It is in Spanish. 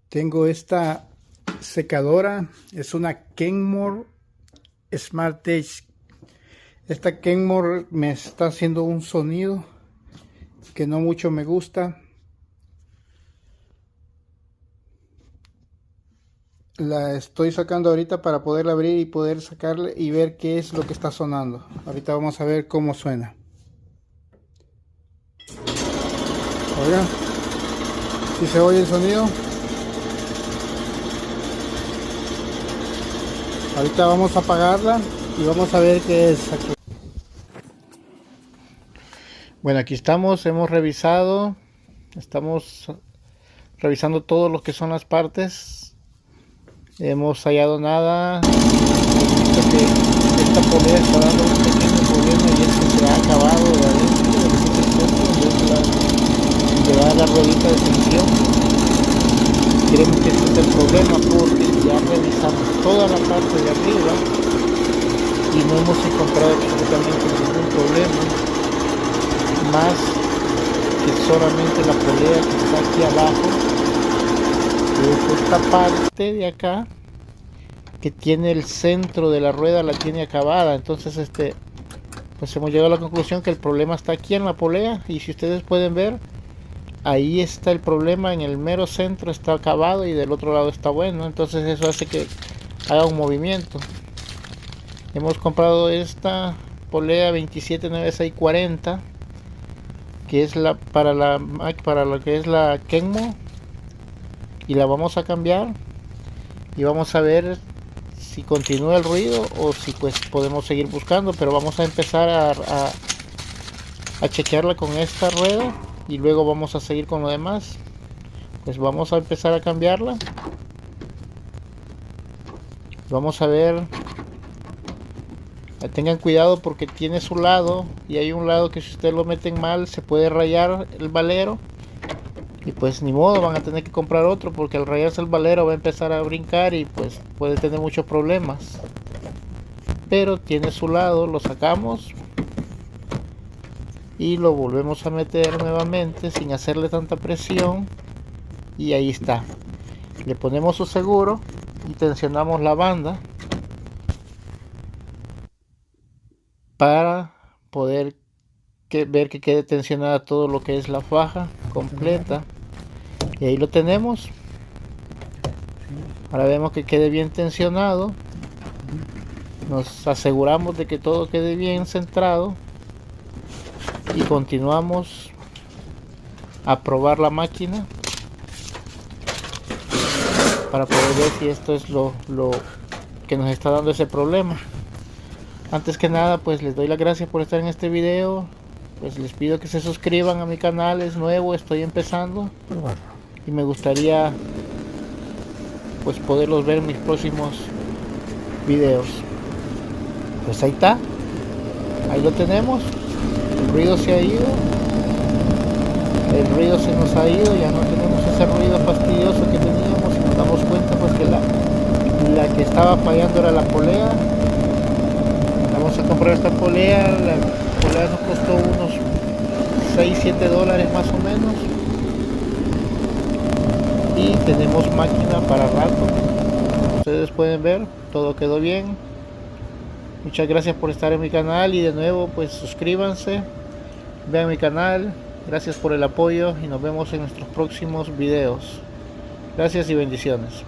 Tengo esta secadora, es una Kenmore Smart Edge. Esta Kenmore me está haciendo un sonido que no mucho me gusta. La estoy sacando ahorita para poderla abrir y poder sacarle y ver qué es lo que está sonando. Ahorita vamos a ver cómo suena. Oigan, si se oye el sonido. Ahorita vamos a apagarla y vamos a ver qué es aquí. Bueno, aquí estamos, hemos revisado, estamos revisando todo lo que son las partes. Hemos hallado nada. Visto que esta polea está dando un pequeño problema y es que se ha acabado de adentro del centro, donde va la ruedita de tensión. Creemos que este es el problema porque ya revisamos toda la parte de arriba y no hemos encontrado absolutamente ningún problema, más que solamente la polea que está aquí abajo. Es esta parte de acá que tiene el centro de la rueda, la tiene acabada. Entonces pues hemos llegado a la conclusión que el problema está aquí en la polea, y si ustedes pueden ver, ahí está el problema, en el mero centro está acabado y del otro lado está bueno. Entonces eso hace que haga un movimiento. Hemos comprado esta polea 279640, que es para lo que es la Kenmore, y la vamos a cambiar y vamos a ver si continúa el ruido o si pues podemos seguir buscando, pero vamos a empezar a chequearla con esta rueda y luego vamos a seguir con lo demás. Pues vamos a empezar a cambiarla. Vamos a ver, tengan cuidado porque tiene su lado, y hay un lado que si ustedes lo meten mal se puede rayar el valero. Y pues ni modo, van a tener que comprar otro, porque al rayarse el valero va a empezar a brincar y pues puede tener muchos problemas. Pero tiene su lado, lo sacamos y lo volvemos a meter nuevamente sin hacerle tanta presión, y ahí está. Le ponemos su seguro y tensionamos la banda para poder ver que quede tensionada todo lo que es la faja completa. Y ahí lo tenemos. Ahora vemos que quede bien tensionado. Nos aseguramos de que todo quede bien centrado y continuamos a probar la máquina para poder ver si esto es lo que nos está dando ese problema. Antes que nada, pues les doy las gracias por estar en este video. Pues les pido que se suscriban a mi canal, es nuevo, estoy empezando y me gustaría pues poderlos ver en mis próximos videos. Pues ahí está, ahí lo tenemos. El ruido se ha ido, el ruido se nos ha ido, ya no tenemos ese ruido fastidioso que teníamos, y nos damos cuenta pues que la que estaba fallando era la polea. Vamos a comprar esta polea. La polea nos costó unos 6-7 dólares más o menos, y tenemos máquina para rato. Ustedes pueden ver, todo quedó bien. Muchas gracias por estar en mi canal, y de nuevo pues suscríbanse, vean mi canal. Gracias por el apoyo y nos vemos en nuestros próximos videos. Gracias y bendiciones.